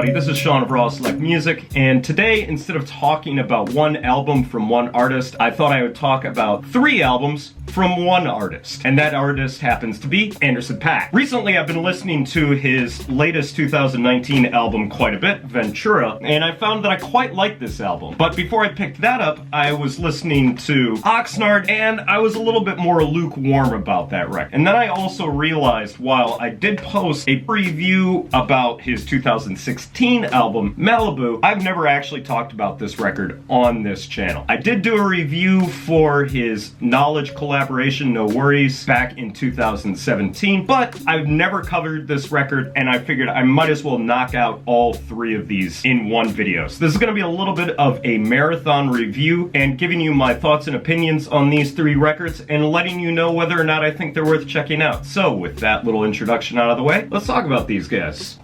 everybody, this is Sean of Raw Select Music, and today, instead of talking about one album from one artist, I thought I would talk about 3 albums from one artist, and that artist happens to be Anderson Paak. Recently, I've been listening to his latest 2019 album quite a bit, Ventura, and I found that I quite like this album. But before I picked that up, I was listening to Oxnard, and I was a little bit more lukewarm about that record. And then I also realized, while I did post a preview about his 2016 album, Malibu, I've never actually talked about this record on this channel. I did do a review for his Knowledge collaboration, No Worries, back in 2017, but I've never covered this record, and I figured I might as well knock out all 3 of these in one video. So this is going to be a little bit of a marathon review and giving you my thoughts and opinions on these 3 records and letting you know whether or not I think they're worth checking out. So with that little introduction out of the way, let's talk about these guys.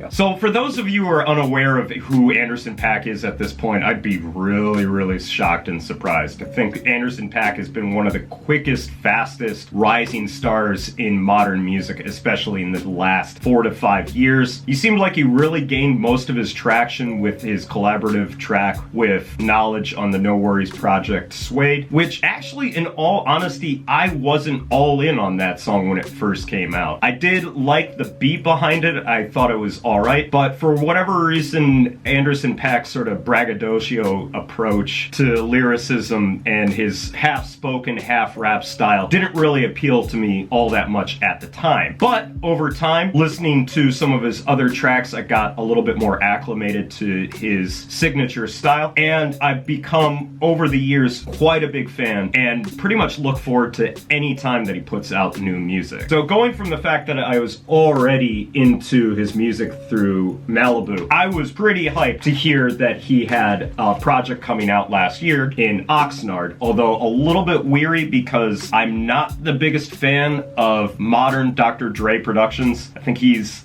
So for those of you who are unaware of who Anderson Paak is at this point, I'd be really shocked and surprised. I think Anderson Paak has been one of the quickest, fastest rising stars in modern music, especially in the last 4 to 5 years. He seemed like he really gained most of his traction with his collaborative track with Knowledge on the No Worries project, Suede, which actually, in all honesty, I wasn't all in on that song when it first came out. I did like the beat behind it. I thought it was alright, but for whatever reason, Anderson Paak's sort of braggadocio approach to lyricism and his half-spoken, half-rap style didn't really appeal to me all that much at the time. But over time, listening to some of his other tracks, I got a little bit more acclimated to his signature style, and I've become, over the years, quite a big fan and pretty much look forward to any time that he puts out new music. So going from the fact that I was already into his music through Malibu, I was pretty hyped to hear that he had a project coming out last year in Oxnard, although a little bit weary because I'm not the biggest fan of modern Dr. Dre productions. I think he's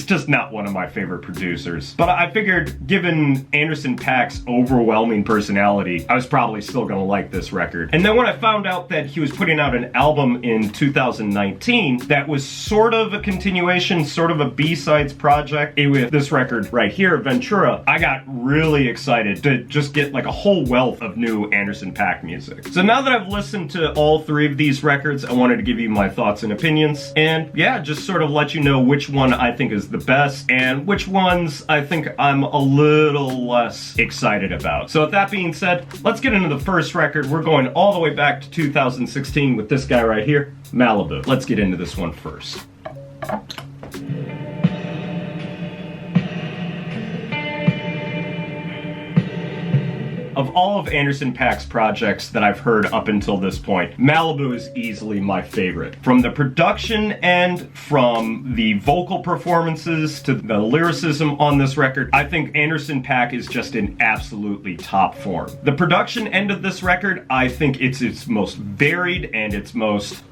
just not one of my favorite producers. But I figured, given Anderson Paak's overwhelming personality, I was probably still gonna like this record. And then when I found out that he was putting out an album in 2019 that was sort of a continuation, sort of a B-sides project with this record right here, Ventura, I got really excited to just get like a whole wealth of new Anderson Paak music. So now that I've listened to all 3 of these records, I wanted to give you my thoughts and opinions, and yeah, just sort of let you know which one I think is the best and which ones I think I'm a little less excited about. So with that being said, let's get into the first record. We're going all the way back to 2016 with this guy right here, Malibu. Let's get into this one first. Of all of Anderson Paak's projects that I've heard up until this point, Malibu is easily my favorite. From the production end, from the vocal performances, to the lyricism on this record, I think Anderson Paak is just in absolutely top form. The production end of this record, I think it's its most varied and its most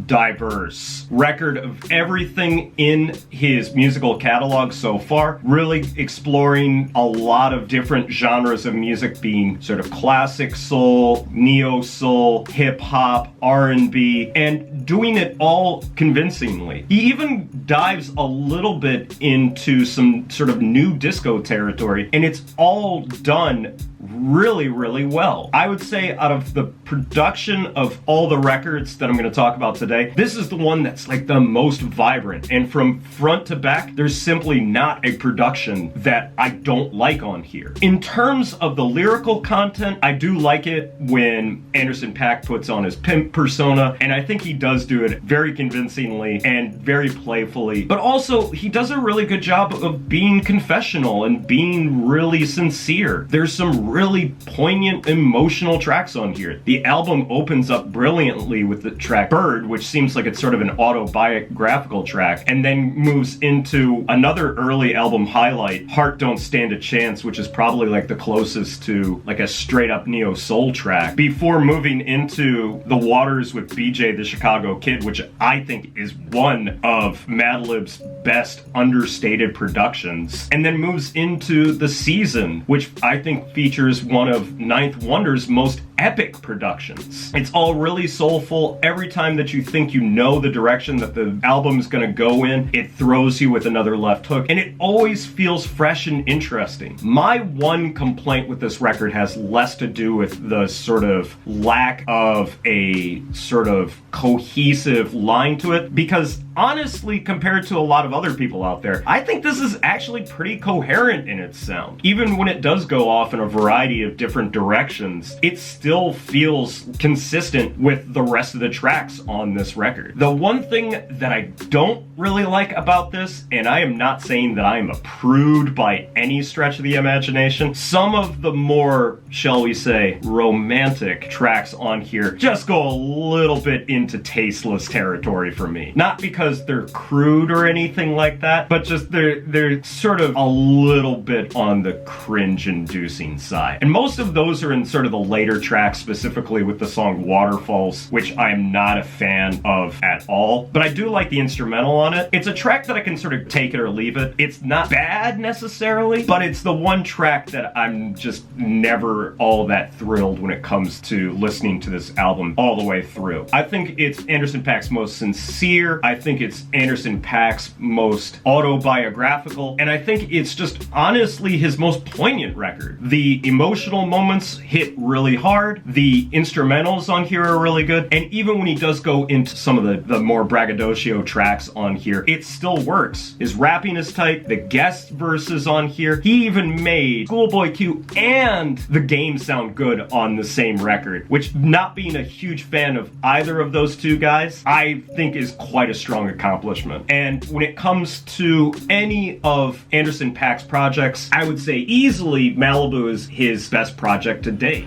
diverse record of everything in his musical catalog so far, really exploring a lot of different genres of music, being sort of classic soul, neo soul, hip hop, R&B, and doing it all convincingly. He even dives a little bit into some sort of new disco territory, and it's all done really well. I would say out of the production of all the records that I'm going to talk about today, this is the one that's like the most vibrant, and from front to back, there's simply not a production that I don't like on here. In terms of the lyrical content, I do like it when Anderson Paak puts on his pimp persona, and I think he does do it very convincingly and very playfully, but also he does a really good job of being confessional and being really sincere. There's some really poignant, emotional tracks on here. The album opens up brilliantly with the track Bird, which seems like it's sort of an autobiographical track, and then moves into another early album highlight, Heart Don't Stand a Chance, which is probably like the closest to like a straight up neo soul track, before moving into The Waters with BJ the Chicago Kid, which I think is one of Madlib's best understated productions, and then moves into The Season, which I think features one of Ninth Wonder's most epic productions. It's all really soulful. Every time that you think you know the direction that the album's gonna go in, it throws you with another left hook, and it always feels fresh and interesting. My one complaint with this record has less to do with the sort of lack of a sort of cohesive line to it, because honestly, compared to a lot of other people out there, I think this is actually pretty coherent in its sound. Even when it does go off in a variety of different directions, it still feels consistent with the rest of the tracks on this record. The one thing that I don't really like about this, and I am not saying that I am a prude by any stretch of the imagination, some of the more, shall we say, romantic tracks on here just go a little bit into tasteless territory for me. Not because they're crude or anything like that, but just they're sort of a little bit on the cringe-inducing side. And most of those are in sort of the later tracks, specifically with the song Waterfalls, which I am not a fan of at all. But I do like the instrumental on it. It's a track that I can sort of take it or leave it. It's not bad necessarily, but it's the one track that I'm just never all that thrilled when it comes to listening to this album all the way through. I think it's Anderson Paak's most sincere. I think it's Anderson Paak's most autobiographical, and I think it's just honestly his most poignant record. The emotional moments hit really hard. The instrumentals on here are really good, and even when he does go into some of the more braggadocio tracks on here, it still works. His rapping is tight. The guest verses on here, he even made Schoolboy Q and The Game sound good on the same record, which, not being a huge fan of either of those two guys, I think is quite a strong accomplishment. And when it comes to any of Anderson Paak's projects, I would say easily Malibu is his best project to date.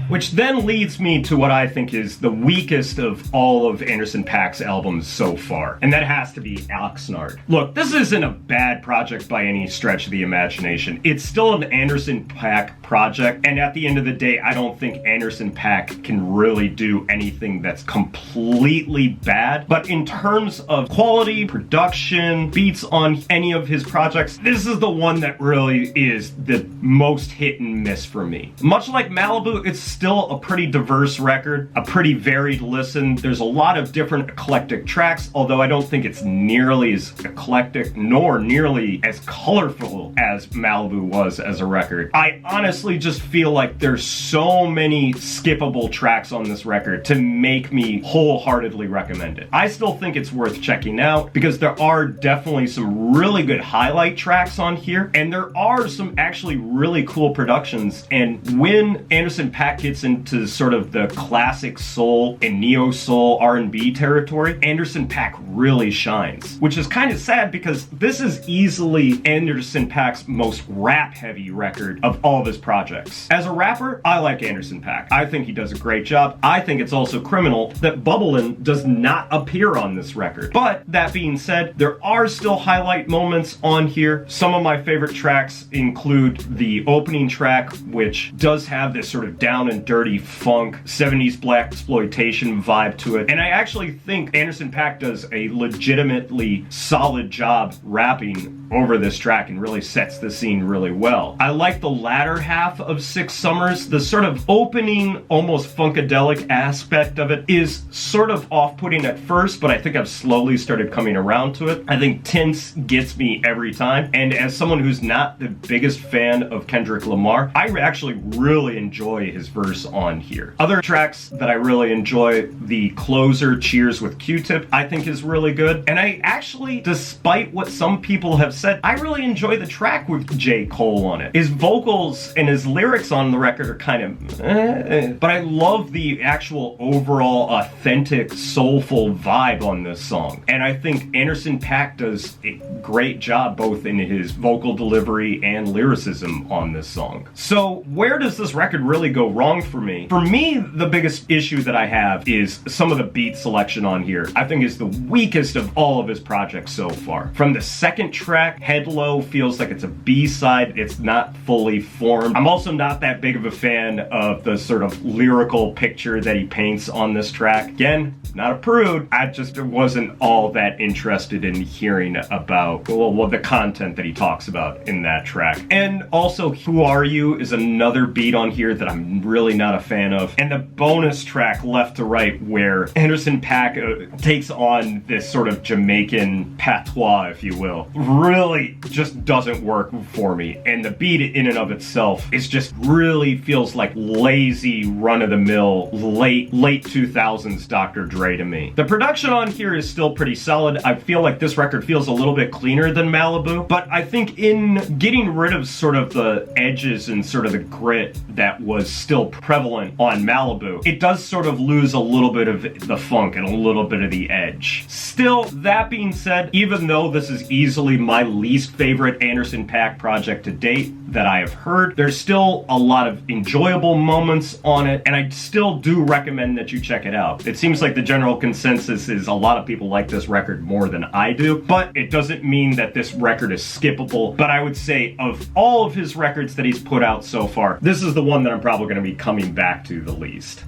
Which then leads me to what I think is the weakest of all of Anderson Paak's albums so far, and that has to be Oxnard. Look, this isn't a bad project by any stretch of the imagination. It's still an Anderson Paak project, and at the end of the day, I don't think Anderson Paak can really do anything that's completely bad. But in terms of quality, production, beats on any of his projects, this is the one that really is the most hit and miss for me. Much like Malibu, it's still a pretty diverse record, a pretty varied listen. There's a lot of different eclectic tracks, although I don't think it's nearly as eclectic nor nearly as colorful as Malibu was as a record. I honestly just feel like there's so many skippable tracks on this record to make me wholeheartedly recommend it. I still think it's worth checking out because there are definitely some really good highlight tracks on here, and there are some actually really cool productions. And when Anderson Paak gets into sort of the classic soul and neo-soul R&B territory, Anderson Paak really shines, which is kind of sad because this is easily Anderson Paak's most rap-heavy record of all of his projects. As a rapper, I like Anderson Paak. I think he does a great job. I think it's also criminal that Bubblin' does not appear on this record. But that being said, there are still highlight moments on here. Some of my favorite tracks include the opening track, which does have this sort of down and dirty funk 70s black exploitation vibe to it, and I actually think Anderson Paak does a legitimately solid job rapping over this track and really sets the scene really well. I like the latter half of Six Summers. The sort of opening, almost funkadelic aspect of it is sort of off-putting at first, but I think I've slowly started coming around to it. I think Tints gets me every time, and as someone who's not the biggest fan of Kendrick Lamar, I actually really enjoy his verse on here. Other tracks that I really enjoy, the closer, Cheers with Q-Tip, I think is really good. And I actually, despite what some people have said, I really enjoy the track with J. Cole on it. His vocals and his lyrics on the record are kind of but I love the actual overall authentic, soulful vibe on this song. And I think Anderson Paak does a great job both in his vocal delivery and lyricism on this song. So where does this record really go wrong for me. For me, the biggest issue that I have is some of the beat selection on here. I think is the weakest of all of his projects so far. From the second track, Head Low feels like it's a B-side. It's not fully formed. I'm also not that big of a fan of the sort of lyrical picture that he paints on this track. Again, not a prude. I just wasn't all that interested in hearing about, well, the content that he talks about in that track. And also, Who Are You is another beat on here that I'm really not a fan of. And the bonus track, Left to Right, where Anderson Paak takes on this sort of Jamaican patois, if you will, really just doesn't work for me. And the beat in and of itself is just really feels like lazy, run-of-the-mill, late 2000s Dr. Dre to me. The production on here is still pretty solid. I feel like this record feels a little bit cleaner than Malibu, but I think in getting rid of sort of the edges and sort of the grit that was still prevalent on Malibu, it does sort of lose a little bit of the funk and a little bit of the edge. Still, that being said, even though this is easily my least favorite Anderson Paak project to date that I have heard, there's still a lot of enjoyable moments on it, and I still do recommend that you check it out. It seems like the general consensus is a lot of people like this record more than I do, but it doesn't mean that this record is skippable. But I would say of all of his records that he's put out so far, this is the one that I'm probably going to be coming back to the least.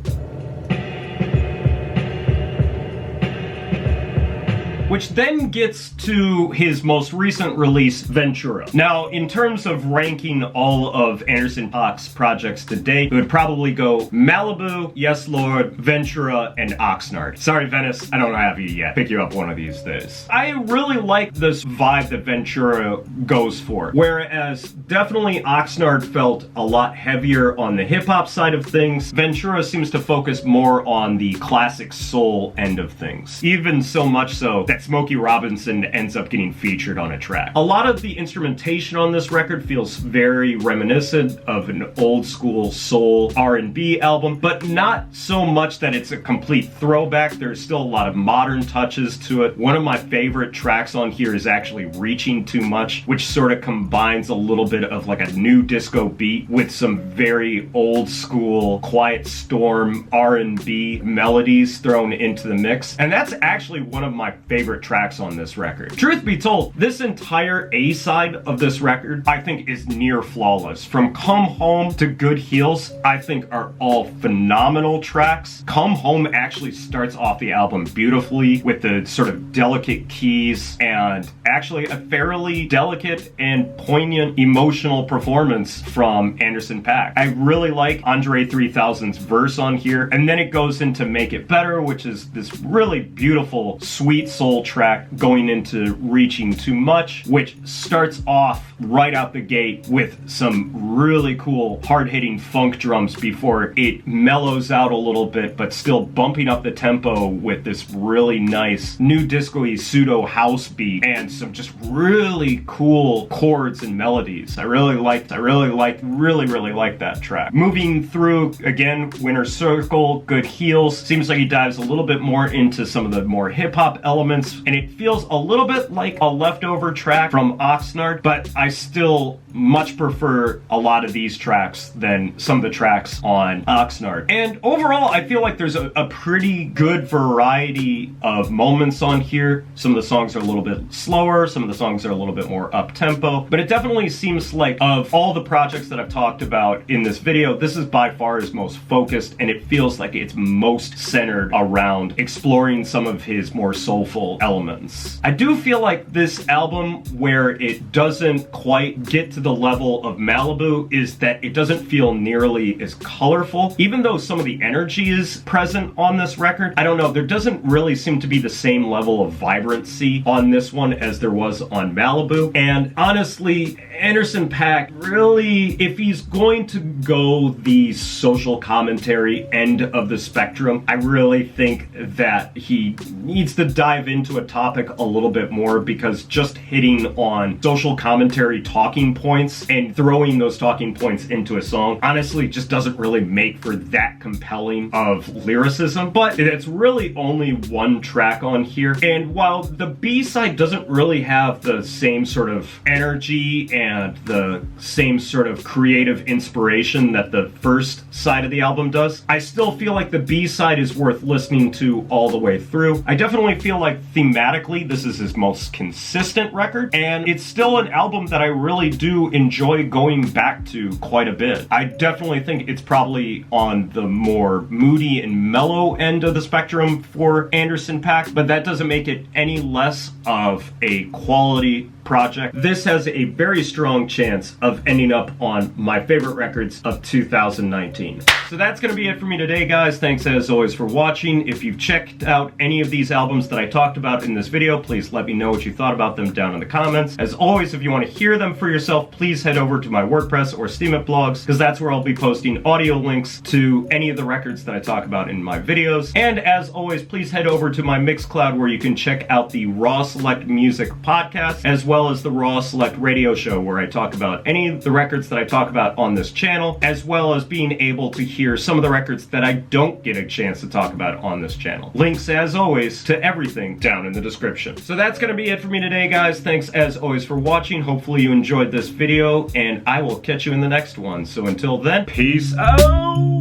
Which then gets to his most recent release, Ventura. Now, in terms of ranking all of Anderson Paak's projects to date, it would probably go Malibu, Yes Lord, Ventura, and Oxnard. Sorry, Venice, I don't have you yet. Pick you up one of these days. I really like this vibe that Ventura goes for, whereas definitely Oxnard felt a lot heavier on the hip-hop side of things. Ventura seems to focus more on the classic soul end of things. Even so much so that Smokey Robinson ends up getting featured on a track. A lot of the instrumentation on this record feels very reminiscent of an old school soul R&B album, but not so much that it's a complete throwback. There's still a lot of modern touches to it. One of my favorite tracks on here is actually Reaching Too Much, which sort of combines a little bit of like a new disco beat with some very old school Quiet Storm R&B melodies thrown into the mix. And that's actually one of my favorite tracks on this record. Truth be told, this entire A side of this record I think is near flawless. From Come Home to Good Heels, I think are all phenomenal tracks. Come Home actually starts off the album beautifully with the sort of delicate keys and actually a fairly delicate and poignant emotional performance from Anderson Paak. I really like Andre 3000's verse on here, and then it goes into Make It Better, which is this really beautiful sweet soul track going into Reaching Too Much, which starts off right out the gate with some really cool hard-hitting funk drums before it mellows out a little bit, but still bumping up the tempo with this really nice new disco-y pseudo house beat and some just really cool chords and melodies. I really like that track. Moving through, again, Winter Circle, Good Heels, seems like he dives a little bit more into some of the more hip-hop elements, and it feels a little bit like a leftover track from Oxnard, but I still much prefer a lot of these tracks than some of the tracks on Oxnard. And overall, I feel like there's a pretty good variety of moments on here. Some of the songs are a little bit slower, some of the songs are a little bit more up-tempo, but it definitely seems like of all the projects that I've talked about in this video, this is by far his most focused, and it feels like it's most centered around exploring some of his more soulful elements. I do feel like this album, where it doesn't quite get to the level of Malibu, is that it doesn't feel nearly as colorful. Even though some of the energy is present on this record, I don't know, there doesn't really seem to be the same level of vibrancy on this one as there was on Malibu. And honestly, Anderson Paak really, if he's going to go the social commentary end of the spectrum, I really think that he needs to dive into into a topic a little bit more, because just hitting on social commentary talking points and throwing those talking points into a song honestly just doesn't really make for that compelling of lyricism. But it's really only one track on here, and while the B-side doesn't really have the same sort of energy and the same sort of creative inspiration that the first side of the album does, I still feel like the B-side is worth listening to all the way through. I definitely feel like thematically this is his most consistent record, and it's still an album that I really do enjoy going back to quite a bit. I definitely think it's probably on the more moody and mellow end of the spectrum for Anderson Paak, but that doesn't make it any less of a quality project. This has a very strong chance of ending up on my favorite records of 2019. So that's going to be it for me today, guys. Thanks as always for watching. If you've checked out any of these albums that I talked about in this video, please let me know what you thought about them down in the comments. As always, if you want to hear them for yourself, please head over to my WordPress or Steemit blogs, because that's where I'll be posting audio links to any of the records that I talk about in my videos. And as always, please head over to my Mixcloud, where you can check out the Raw Select Music podcast, as well as the Raw Select radio show, where I talk about any of the records that I talk about on this channel, as well as being able to hear some of the records that I don't get a chance to talk about on this channel. Links, as always, to everything down in the description. So that's going to be it for me today, guys. Thanks as always for watching. Hopefully you enjoyed this video, and I will catch you in the next one. So until then, peace out!